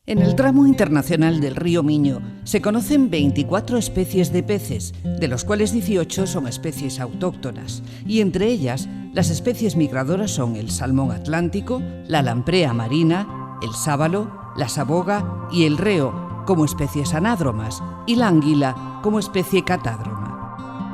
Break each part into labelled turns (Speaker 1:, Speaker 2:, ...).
Speaker 1: En el tramo internacional del río Miño se conocen 24 especies de peces, de los cuales 18 son especies autóctonas, y entre ellas las especies migradoras son el salmón atlántico, la lamprea marina, el sábalo, la saboga y el reo como especies anádromas y la anguila como especie catádroma.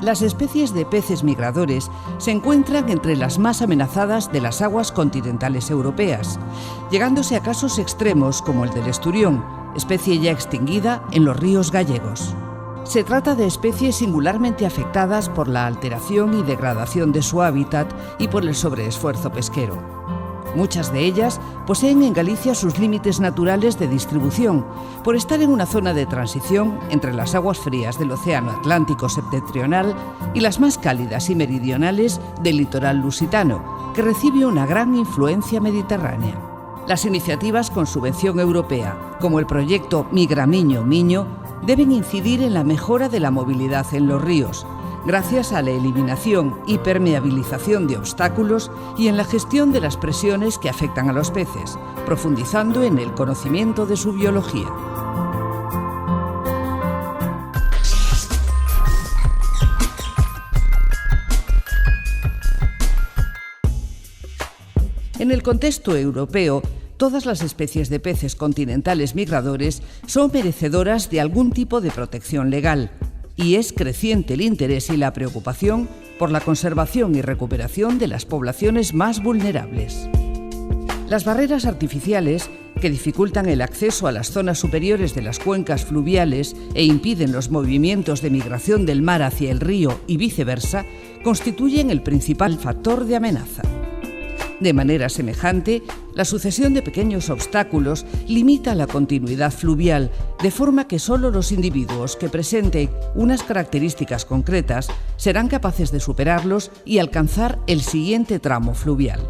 Speaker 1: Las especies de peces migradores se encuentran entre las más amenazadas de las aguas continentales europeas, llegándose a casos extremos como el del esturión, especie ya extinguida en los ríos gallegos. Se trata de especies singularmente afectadas por la alteración y degradación de su hábitat y por el sobreesfuerzo pesquero. Muchas de ellas poseen en Galicia sus límites naturales de distribución, por estar en una zona de transición entre las aguas frías del Océano Atlántico septentrional y las más cálidas y meridionales del litoral lusitano, que recibe una gran influencia mediterránea. Las iniciativas con subvención europea, como el proyecto Migramiño-Miño, deben incidir en la mejora de la movilidad en los ríos, gracias a la eliminación y permeabilización de obstáculos y en la gestión de las presiones que afectan a los peces, profundizando en el conocimiento de su biología. En el contexto europeo, todas las especies de peces continentales migradores son merecedoras de algún tipo de protección legal, y es creciente el interés y la preocupación por la conservación y recuperación de las poblaciones más vulnerables. Las barreras artificiales, que dificultan el acceso a las zonas superiores de las cuencas fluviales e impiden los movimientos de migración del mar hacia el río y viceversa, constituyen el principal factor de amenaza. De manera semejante, la sucesión de pequeños obstáculos limita la continuidad fluvial, de forma que solo los individuos que presenten unas características concretas serán capaces de superarlos y alcanzar el siguiente tramo fluvial.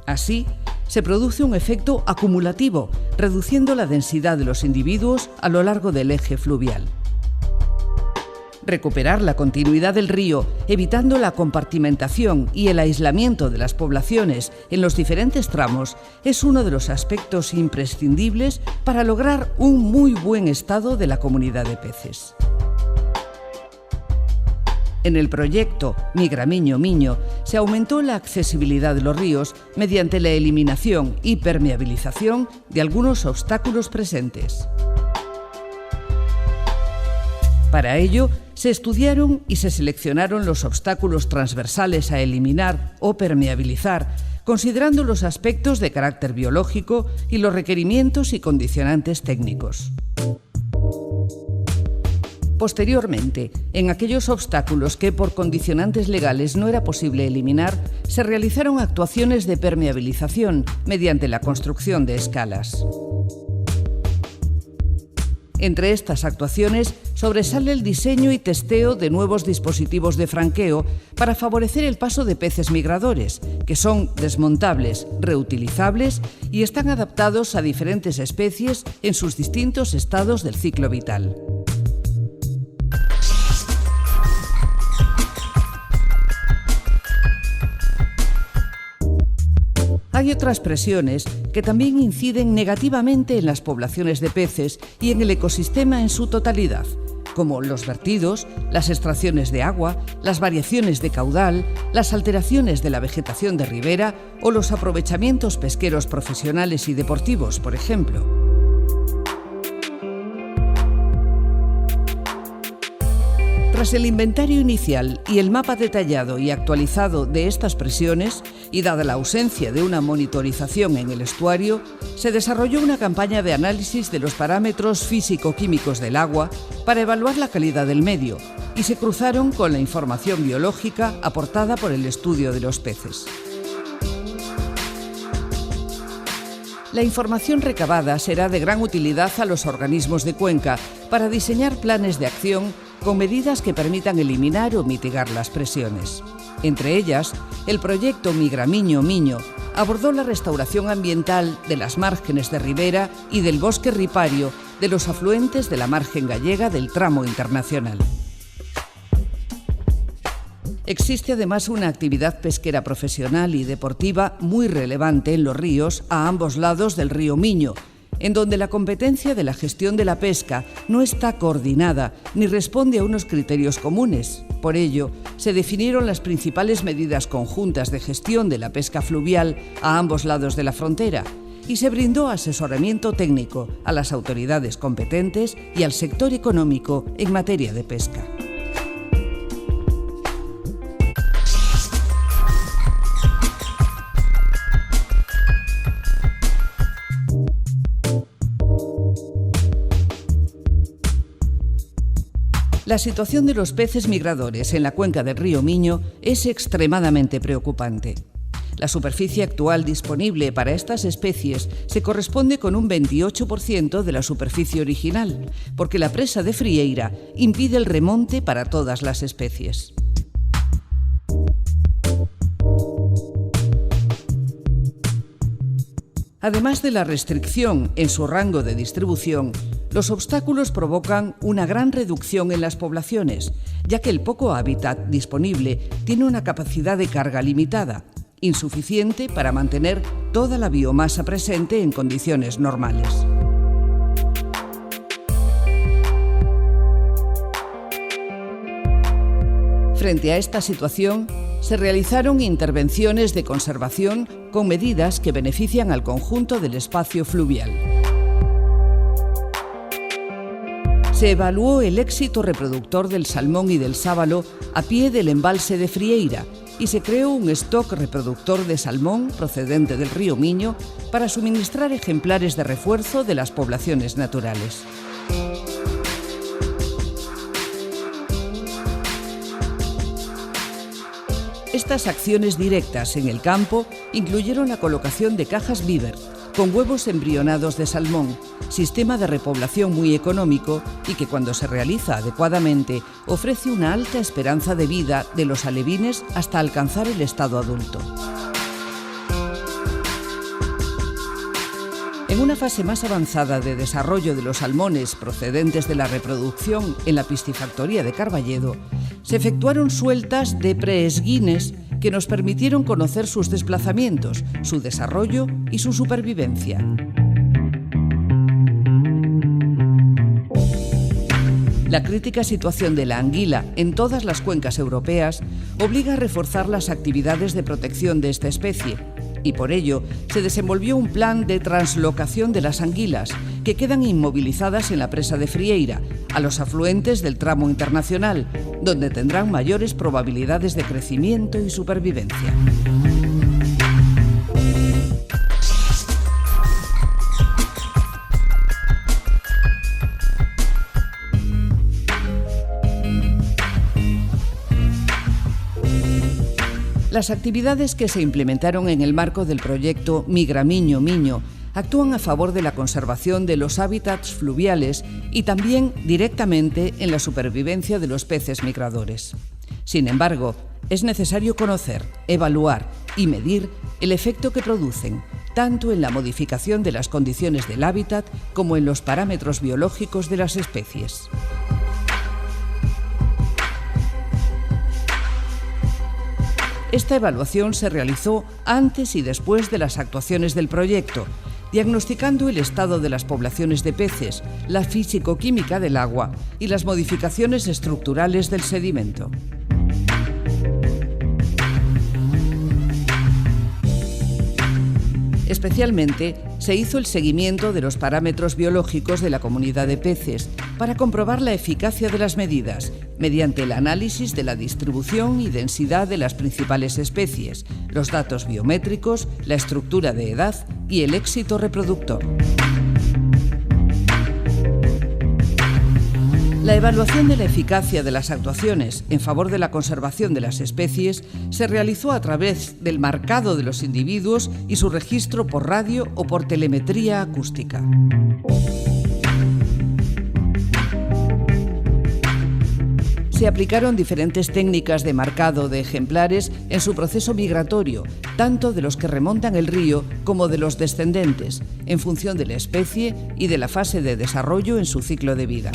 Speaker 1: Así, se produce un efecto acumulativo, reduciendo la densidad de los individuos a lo largo del eje fluvial. Recuperar la continuidad del río, evitando la compartimentación y el aislamiento de las poblaciones en los diferentes tramos, es uno de los aspectos imprescindibles para lograr un muy buen estado de la comunidad de peces. En el proyecto Migramiño-Miño se aumentó la accesibilidad de los ríos mediante la eliminación y permeabilización de algunos obstáculos presentes. Para ello, se estudiaron y se seleccionaron los obstáculos transversales a eliminar o permeabilizar, considerando los aspectos de carácter biológico y los requerimientos y condicionantes técnicos. Posteriormente, en aquellos obstáculos que por condicionantes legales no era posible eliminar, se realizaron actuaciones de permeabilización mediante la construcción de escalas. Entre estas actuaciones sobresale el diseño y testeo de nuevos dispositivos de franqueo para favorecer el paso de peces migradores, que son desmontables, reutilizables y están adaptados a diferentes especies en sus distintos estados del ciclo vital. Hay otras presiones que también inciden negativamente en las poblaciones de peces y en el ecosistema en su totalidad, como los vertidos, las extracciones de agua, las variaciones de caudal, las alteraciones de la vegetación de ribera o los aprovechamientos pesqueros profesionales y deportivos, por ejemplo. Tras el inventario inicial y el mapa detallado y actualizado de estas presiones, y dada la ausencia de una monitorización en el estuario, se desarrolló una campaña de análisis de los parámetros físico-químicos del agua para evaluar la calidad del medio, y se cruzaron con la información biológica aportada por el estudio de los peces. La información recabada será de gran utilidad a los organismos de cuenca para diseñar planes de acción con medidas que permitan eliminar o mitigar las presiones. Entre ellas, el proyecto Migramiño-Miño abordó la restauración ambiental de las márgenes de ribera y del bosque ripario de los afluentes de la margen gallega del tramo internacional. Existe además una actividad pesquera profesional y deportiva muy relevante en los ríos a ambos lados del río Miño, en donde la competencia de la gestión de la pesca no está coordinada ni responde a unos criterios comunes. Por ello, se definieron las principales medidas conjuntas de gestión de la pesca fluvial a ambos lados de la frontera y se brindó asesoramiento técnico a las autoridades competentes y al sector económico en materia de pesca. La situación de los peces migradores en la cuenca del río Miño es extremadamente preocupante. La superficie actual disponible para estas especies se corresponde con un 28% de la superficie original, porque la presa de Frieira impide el remonte para todas las especies. Además de la restricción en su rango de distribución, los obstáculos provocan una gran reducción en las poblaciones, ya que el poco hábitat disponible tiene una capacidad de carga limitada, insuficiente para mantener toda la biomasa presente en condiciones normales. Frente a esta situación, se realizaron intervenciones de conservación con medidas que benefician al conjunto del espacio fluvial. Se evaluó el éxito reproductor del salmón y del sábalo a pie del embalse de Frieira y se creó un stock reproductor de salmón procedente del río Miño para suministrar ejemplares de refuerzo de las poblaciones naturales. Estas acciones directas en el campo incluyeron la colocación de cajas Beaver con huevos embrionados de salmón, sistema de repoblación muy económico y que cuando se realiza adecuadamente ofrece una alta esperanza de vida de los alevines hasta alcanzar el estado adulto. En una fase más avanzada de desarrollo de los salmones procedentes de la reproducción en la piscifactoría de Carballedo, se efectuaron sueltas de preesguines que nos permitieron conocer sus desplazamientos, su desarrollo y su supervivencia. La crítica situación de la anguila en todas las cuencas europeas obliga a reforzar las actividades de protección de esta especie y por ello se desenvolvió un plan de translocación de las anguilas que quedan inmovilizadas en la presa de Frieira, a los afluentes del tramo internacional, donde tendrán mayores probabilidades de crecimiento y supervivencia. Las actividades que se implementaron en el marco del proyecto Migra Miño Miño actúan a favor de la conservación de los hábitats fluviales y también directamente en la supervivencia de los peces migradores. Sin embargo, es necesario conocer, evaluar y medir el efecto que producen, tanto en la modificación de las condiciones del hábitat como en los parámetros biológicos de las especies. Esta evaluación se realizó antes y después de las actuaciones del proyecto, diagnosticando el estado de las poblaciones de peces, la físico-química del agua y las modificaciones estructurales del sedimento. Especialmente, se hizo el seguimiento de los parámetros biológicos de la comunidad de peces para comprobar la eficacia de las medidas, mediante el análisis de la distribución y densidad de las principales especies, los datos biométricos, la estructura de edad y el éxito reproductor. La evaluación de la eficacia de las actuaciones en favor de la conservación de las especies se realizó a través del marcado de los individuos y su registro por radio o por telemetría acústica. Se aplicaron diferentes técnicas de marcado de ejemplares en su proceso migratorio, tanto de los que remontan el río como de los descendentes, en función de la especie y de la fase de desarrollo en su ciclo de vida.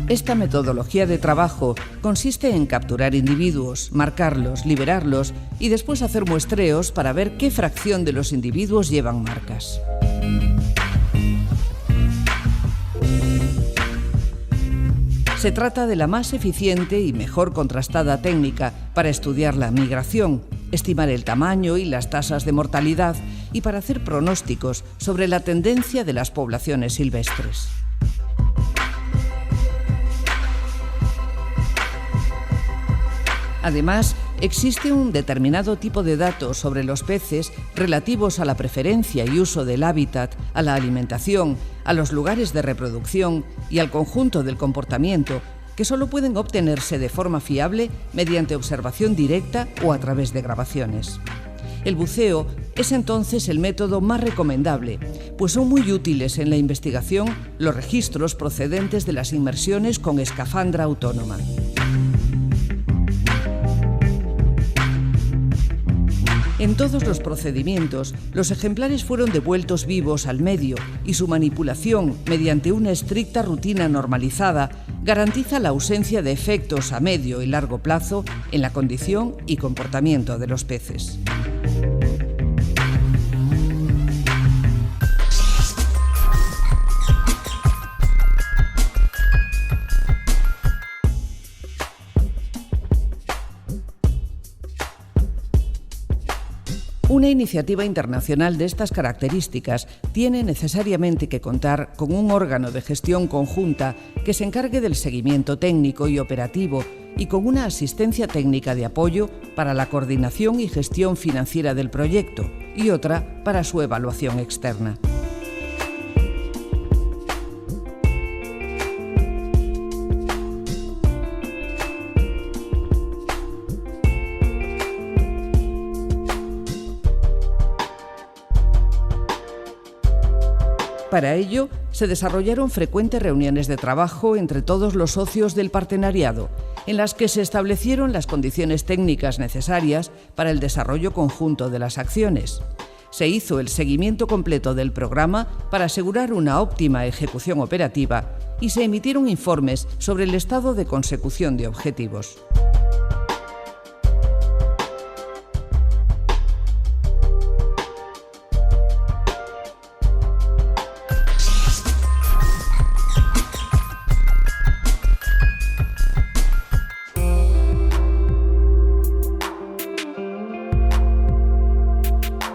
Speaker 1: Esta metodología de trabajo consiste en capturar individuos, marcarlos, liberarlos y después hacer muestreos para ver qué fracción de los individuos llevan marcas. Se trata de la más eficiente y mejor contrastada técnica para estudiar la migración, estimar el tamaño y las tasas de mortalidad y para hacer pronósticos sobre la tendencia de las poblaciones silvestres. Además, existe un determinado tipo de datos sobre los peces relativos a la preferencia y uso del hábitat, a la alimentación, a los lugares de reproducción y al conjunto del comportamiento, que solo pueden obtenerse de forma fiable mediante observación directa o a través de grabaciones. El buceo es entonces el método más recomendable, pues son muy útiles en la investigación los registros procedentes de las inmersiones con escafandra autónoma. En todos los procedimientos, los ejemplares fueron devueltos vivos al medio y su manipulación, mediante una estricta rutina normalizada, garantiza la ausencia de efectos a medio y largo plazo en la condición y comportamiento de los peces. Una iniciativa internacional de estas características tiene necesariamente que contar con un órgano de gestión conjunta que se encargue del seguimiento técnico y operativo y con una asistencia técnica de apoyo para la coordinación y gestión financiera del proyecto y otra para su evaluación externa. Para ello, se desarrollaron frecuentes reuniones de trabajo entre todos los socios del partenariado, en las que se establecieron las condiciones técnicas necesarias para el desarrollo conjunto de las acciones. Se hizo el seguimiento completo del programa para asegurar una óptima ejecución operativa y se emitieron informes sobre el estado de consecución de objetivos.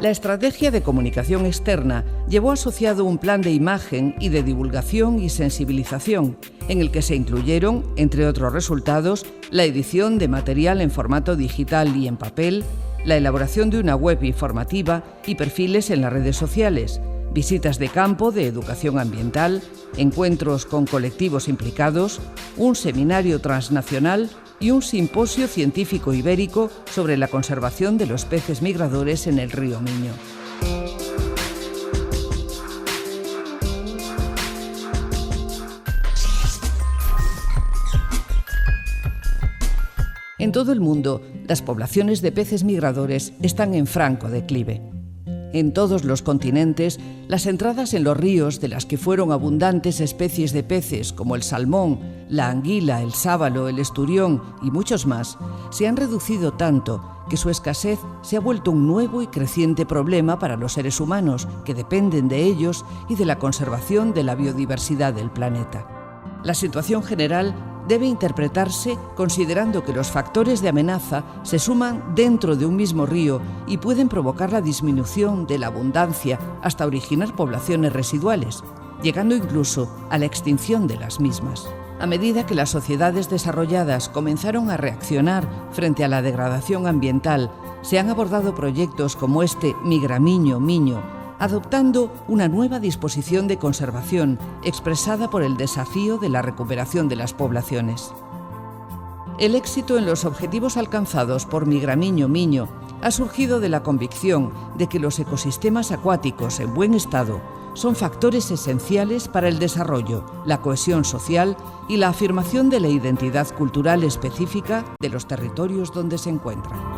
Speaker 1: La estrategia de comunicación externa llevó asociado un plan de imagen y de divulgación y sensibilización, en el que se incluyeron, entre otros resultados, la edición de material en formato digital y en papel, la elaboración de una web informativa y perfiles en las redes sociales, visitas de campo de educación ambiental, encuentros con colectivos implicados, un seminario transnacional y un simposio científico ibérico sobre la conservación de los peces migradores en el río Miño. En todo el mundo, las poblaciones de peces migradores están en franco declive. En todos los continentes, las entradas en los ríos de las que fueron abundantes especies de peces como el salmón, la anguila, el sábalo, el esturión y muchos más, se han reducido tanto que su escasez se ha vuelto un nuevo y creciente problema para los seres humanos que dependen de ellos y de la conservación de la biodiversidad del planeta. La situación general debe interpretarse considerando que los factores de amenaza se suman dentro de un mismo río y pueden provocar la disminución de la abundancia hasta originar poblaciones residuales, llegando incluso a la extinción de las mismas. A medida que las sociedades desarrolladas comenzaron a reaccionar frente a la degradación ambiental, se han abordado proyectos como este Migramiño-Miño, adoptando una nueva disposición de conservación expresada por el desafío de la recuperación de las poblaciones. El éxito en los objetivos alcanzados por Migramiño-Miño ha surgido de la convicción de que los ecosistemas acuáticos en buen estado son factores esenciales para el desarrollo, la cohesión social y la afirmación de la identidad cultural específica de los territorios donde se encuentran.